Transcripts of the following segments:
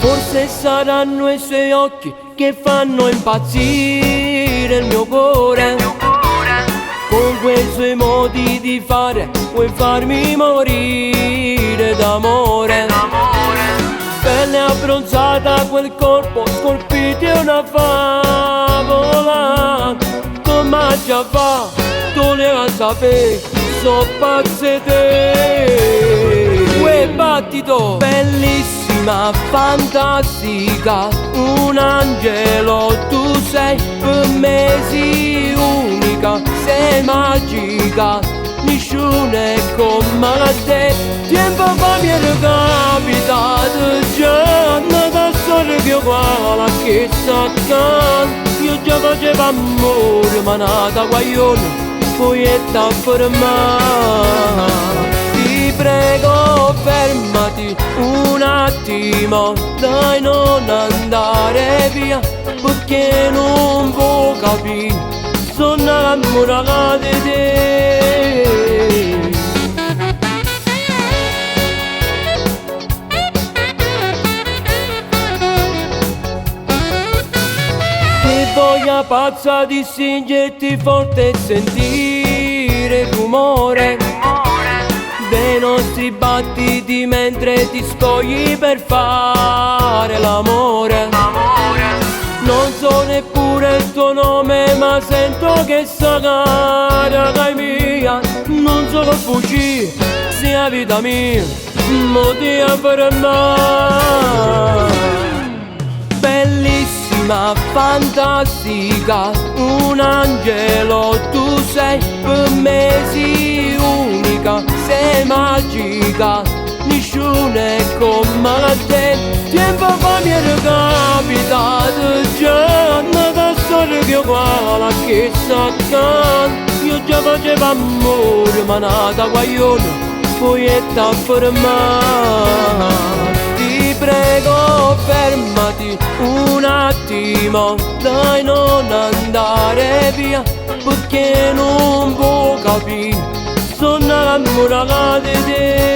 Forse saranno i suoi occhi che fanno impazzire il mio cuore. Con quei suoi modi di fare vuoi farmi morire d'amore. Pelle abbronzata, quel corpo scolpito è una favola. Come già fa, tu ne vas a sapere, so pazze te. Quel battito bellissima, fantastica, un angelo tu sei, per me sei unica, sei magica, nessuno è come te. Tempo fa mi era capitato già una storia che uguale a che s'accanto. Io già facevo amore ma nata guaglione, poi è da fermare. Ti prego fermati un attimo, dai non andare via, perché non può capire, sono innamorata di te. Che voglia pazza di stringerti forte e sentire il rumore dei nostri battiti mentre ti scogli per fare l'amore. Non so neppure il tuo nome ma sento che sta cara dai mia. Non so che fuggire, sia vita mia, motiva per me. Bellissima, fantastica, un angelo tu sei, per me sei unica, sei magica, nessuno è come te. Tempo fa mi era capitato già una storia che uguale a che s'accanto. Io già facevo amore ma nata guaglione, poi è da fermare. Ti prego fermati un attimo, dai non andare via, perché non può capire, sono innamorata di te.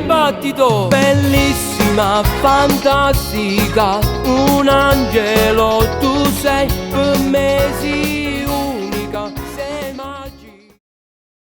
Battito bellissima, fantastica, un angelo tu sei, per me sei